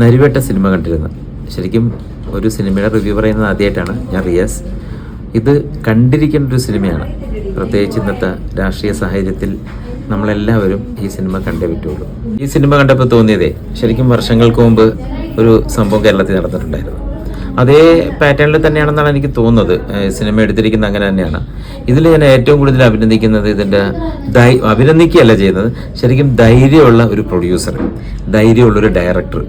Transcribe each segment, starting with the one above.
Narivetta cinema കണ്ടിരുന്നു. ശരിക്കും ഒരു സിനിമയുടെ റിവ്യൂ പറയുന്നത് ആദ്യമായിട്ടാണ്. ഞാൻ റിയാസ്. ഇത് കണ്ടിരിക്കേണ്ട ഒരു സിനിമയാണ്. പ്രത്യേകിച്ച് ഇന്നത്തെ രാഷ്ട്രീയ സാഹചര്യത്തിൽ നമ്മളെല്ലാവരും ഈ സിനിമ കണ്ടേ പറ്റുള്ളൂ. ഈ സിനിമ കണ്ടപ്പോൾ തോന്നിയതേ ശരിക്കും വർഷങ്ങൾക്ക് മുമ്പ് ഒരു സംഭവം കേരളത്തിൽ നടന്നിട്ടുണ്ടായിരുന്നു. അതേ പാറ്റേണിൽ തന്നെയാണെന്നാണ് എനിക്ക് തോന്നുന്നത്. സിനിമ എടുത്തിരിക്കുന്നത് അങ്ങനെ തന്നെയാണ്. ഇതിൽ ഞാൻ ഏറ്റവും കൂടുതൽ അഭിനന്ദിക്കുന്നത് ഇതിൻ്റെ അഭിനന്ദിക്കുകയല്ല ചെയ്യുന്നത്, ശരിക്കും ധൈര്യമുള്ള ഒരു പ്രൊഡ്യൂസർ, ധൈര്യമുള്ളൊരു ഡയറക്ടർ,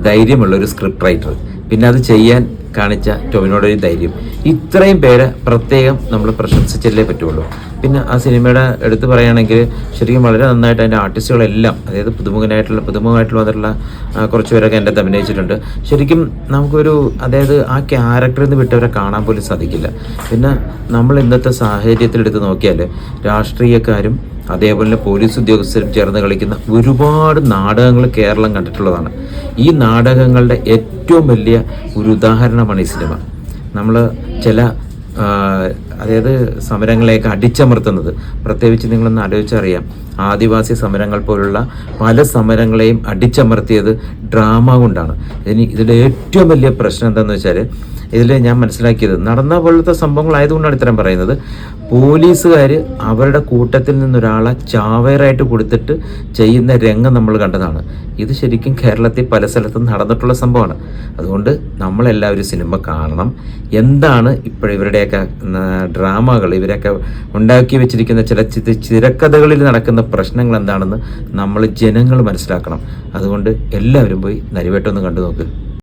ധൈര്യമുള്ളൊരു സ്ക്രിപ്റ്റ് റൈറ്റർ, പിന്നെ അത് ചെയ്യാൻ കാണിച്ച ടോവിനോയുടെ ഒരു ധൈര്യം, ഇത്രയും പേരെ പ്രത്യേകം നമ്മൾ പ്രശംസിച്ചല്ലേ പറ്റുള്ളൂ. പിന്നെ ആ സിനിമയുടെ എടുത്ത് പറയുകയാണെങ്കിൽ ശരിക്കും വളരെ നന്നായിട്ട് അതിൻ്റെ ആർട്ടിസ്റ്റുകളെല്ലാം, അതായത് പുതുമുഖമായിട്ട് വന്നിട്ടുള്ള കുറച്ച് പേരൊക്കെ എൻ്റെ അടുത്ത് അഭിനയിച്ചിട്ടുണ്ട്. ശരിക്കും നമുക്കൊരു, അതായത് ആ ക്യാരക്ടറിൽ നിന്ന് വിട്ടവരെ കാണാൻ പോലും സാധിക്കില്ല. പിന്നെ നമ്മൾ ഇന്നത്തെ സാഹചര്യത്തിൽ എടുത്ത് നോക്കിയാൽ രാഷ്ട്രീയക്കാരും അതേപോലെ പോലീസ് ഉദ്യോഗസ്ഥരും ചേർന്ന് കളിക്കുന്ന ഒരുപാട് നാടകങ്ങൾ കേരളം കണ്ടിട്ടുള്ളതാണ്. ഈ നാടകങ്ങളുടെ ഏറ്റവും വലിയ ഒരു ഉദാഹരണമാണ് ഈ സിനിമ. നമ്മൾ ചില അതായത് സമരങ്ങളെയൊക്കെ അടിച്ചമർത്തുന്നത്, പ്രത്യേകിച്ച് നിങ്ങളൊന്ന് ആലോചിച്ചറിയാം, ആദിവാസി സമരങ്ങൾ പോലുള്ള പല സമരങ്ങളെയും അടിച്ചമർത്തിയത് ഡ്രാമ കൊണ്ടാണ്. ഇതിൻ്റെ ഏറ്റവും വലിയ പ്രശ്നം എന്താണെന്ന് വെച്ചാൽ, ഇതിൽ ഞാൻ മനസ്സിലാക്കിയത് നടന്ന പോലത്തെ സംഭവങ്ങളായതുകൊണ്ടാണ് ഇത്തരം പറയുന്നത്. പോലീസുകാർ അവരുടെ കൂട്ടത്തിൽ നിന്നൊരാളെ ചാവേറായിട്ട് കൊടുത്തിട്ട് ചെയ്യുന്ന രംഗം നമ്മൾ കണ്ടതാണ്. ഇത് ശരിക്കും കേരളത്തിൽ പല സ്ഥലത്തും നടന്നിട്ടുള്ള സംഭവമാണ്. അതുകൊണ്ട് നമ്മളെല്ലാവരും സിനിമ കാണണം. എന്താണ് ഇവരുടെയൊക്കെ ഡ്രാമകൾ, ഇവരൊക്കെ ഉണ്ടാക്കി വെച്ചിരിക്കുന്ന ചില ചിരക്കഥകളിൽ നടക്കുന്ന പ്രശ്നങ്ങൾ എന്താണെന്ന് നമ്മൾ ജനങ്ങൾ മനസ്സിലാക്കണം. അതുകൊണ്ട് എല്ലാവരും പോയി നരിവേട്ടം ഒന്ന് കണ്ടു നോക്ക്.